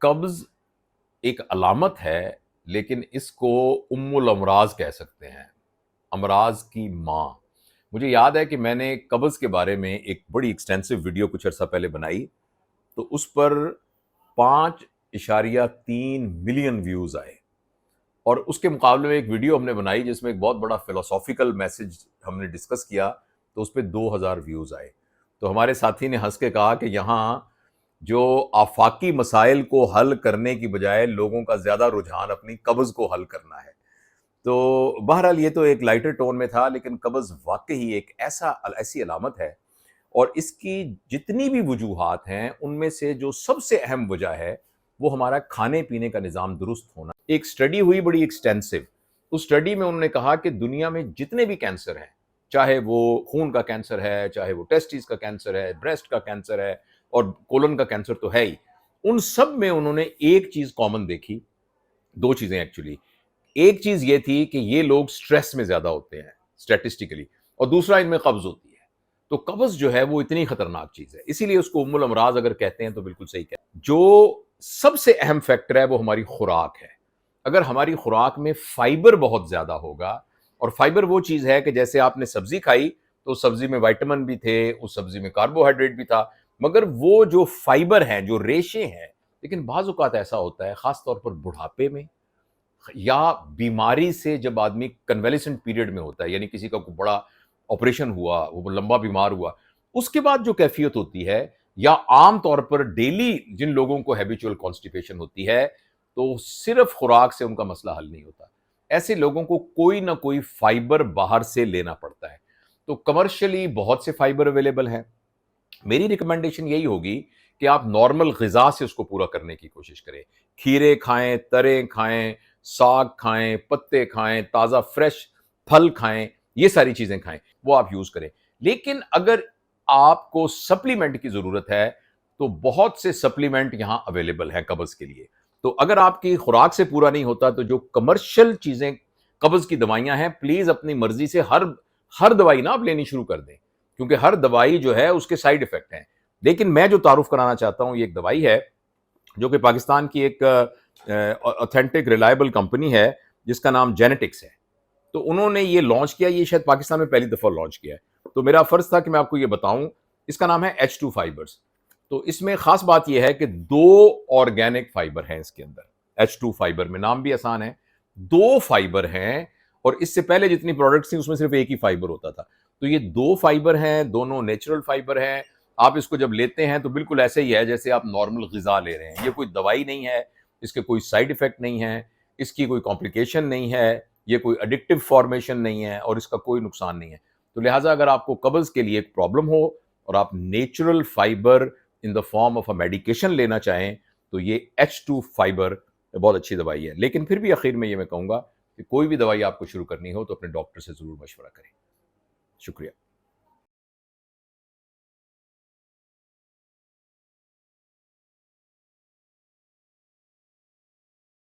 قبض ایک علامت ہے، لیکن اس کو ام الامراض کہہ سکتے ہیں، امراض کی ماں۔ مجھے یاد ہے کہ میں نے قبض کے بارے میں ایک بڑی ایکسٹینسو ویڈیو کچھ عرصہ پہلے بنائی، تو اس پر 5.3 ملین ویوز آئے، اور اس کے مقابلے میں ایک ویڈیو ہم نے بنائی جس میں ایک بہت بڑا فلسافیکل میسج ہم نے ڈسکس کیا، تو اس پہ 2000 ویوز آئے۔ تو ہمارے ساتھی نے ہنس کے کہا کہ یہاں جو آفاقی مسائل کو حل کرنے کی بجائے لوگوں کا زیادہ رجحان اپنی قبض کو حل کرنا ہے۔ تو بہرحال یہ تو ایک لائٹر ٹون میں تھا، لیکن قبض واقعی ایک ایسی علامت ہے، اور اس کی جتنی بھی وجوہات ہیں ان میں سے جو سب سے اہم وجہ ہے وہ ہمارا کھانے پینے کا نظام درست ہونا۔ ایک سٹڈی ہوئی بڑی ایکسٹینسو، اس سٹڈی میں انہوں نے کہا کہ دنیا میں جتنے بھی کینسر ہیں، چاہے وہ خون کا کینسر ہے، چاہے وہ ٹیسٹیز کا کینسر ہے، بریسٹ کا کینسر ہے، اور کولن کا کینسر تو ہے ہی، ان سب میں انہوں نے ایک چیز کامن دیکھی، دو چیزیں ایکچولی۔ ایک چیز یہ تھی کہ یہ لوگ سٹریس میں زیادہ ہوتے ہیں اسٹیٹسٹیکلی، اور دوسرا ان میں قبض ہوتی ہے۔ تو قبض جو ہے وہ اتنی خطرناک چیز ہے، اسی لیے اس کو ام الامراض اگر کہتے ہیں تو بالکل صحیح کہتے ہیں۔ جو سب سے اہم فیکٹر ہے وہ ہماری خوراک ہے۔ اگر ہماری خوراک میں فائبر بہت زیادہ ہوگا، اور فائبر وہ چیز ہے کہ جیسے آپ نے سبزی کھائی تو اس سبزی میں وائٹامن بھی تھے، اس سبزی میں کاربوہائیڈریٹ بھی تھا، مگر وہ جو فائبر ہیں، جو ریشے ہیں، لیکن بعض اوقات ایسا ہوتا ہے خاص طور پر بڑھاپے میں یا بیماری سے جب آدمی کنویلیسنٹ پیریڈ میں ہوتا ہے، یعنی کسی کا کوئی بڑا آپریشن ہوا، وہ لمبا بیمار ہوا، اس کے بعد جو کیفیت ہوتی ہے، یا عام طور پر ڈیلی جن لوگوں کو ہیبیچول کانسٹیپیشن ہوتی ہے، تو صرف خوراک سے ان کا مسئلہ حل نہیں ہوتا۔ ایسے لوگوں کو کوئی نہ کوئی فائبر باہر سے لینا پڑتا ہے۔ تو کمرشلی بہت سے فائبر اویلیبل ہیں، میری ریکمنڈیشن یہی ہوگی کہ آپ نارمل غذا سے اس کو پورا کرنے کی کوشش کریں۔ کھیرے کھائیں، تریں کھائیں، ساگ کھائیں، پتے کھائیں، تازہ فریش پھل کھائیں، یہ ساری چیزیں کھائیں، وہ آپ یوز کریں۔ لیکن اگر آپ کو سپلیمنٹ کی ضرورت ہے تو بہت سے سپلیمنٹ یہاں اویلیبل ہیں قبض کے لیے۔ تو اگر آپ کی خوراک سے پورا نہیں ہوتا تو جو کمرشل چیزیں قبض کی دوائیاں ہیں، پلیز اپنی مرضی سے ہر دوائی نہ آپ لینی شروع کر دیں، کیونکہ ہر دوائی جو ہے اس کے سائیڈ ایفیکٹ ہیں۔ لیکن میں جو تعارف کرانا چاہتا ہوں، یہ ایک دوائی ہے جو کہ پاکستان کی ایک اوتھینٹک ریلائبل کمپنی ہے جس کا نام جینیٹکس ہے۔ تو انہوں نے یہ لانچ کیا، یہ شاید پاکستان میں پہلی دفعہ لانچ کیا ہے، تو میرا فرض تھا کہ میں آپ کو یہ بتاؤں۔ اس کا نام ہے H2 فائبرز۔ تو اس میں خاص بات یہ ہے کہ 2 آرگینک فائبر ہیں اس کے اندر۔ H2 فائبر میں نام بھی آسان ہے، 2 فائبر ہیں، اور اس سے پہلے جتنی پروڈکٹس تھیں اس میں صرف ایک ہی فائبر ہوتا تھا۔ تو یہ 2 فائبر ہیں، دونوں نیچرل فائبر ہیں۔ آپ اس کو جب لیتے ہیں تو بالکل ایسے ہی ہے جیسے آپ نارمل غذا لے رہے ہیں۔ یہ کوئی دوائی نہیں ہے، اس کے کوئی سائیڈ ایفیکٹ نہیں ہے، اس کی کوئی کمپلیکیشن نہیں ہے، یہ کوئی ایڈکٹیو فارمیشن نہیں ہے، اور اس کا کوئی نقصان نہیں ہے۔ تو لہٰذا اگر آپ کو قبض کے لیے ایک پرابلم ہو اور آپ natural fibre in the form of a medication لینا چاہیں تو یہ H2 فائبر بہت اچھی دوائی ہے۔ لیکن پھر بھی آخر میں یہ میں کہوں گا کہ کوئی بھی دوائی آپ کو شروع کرنی ہو تو اپنے ڈاکٹر سے ضرور مشورہ کریں۔ شکریہ۔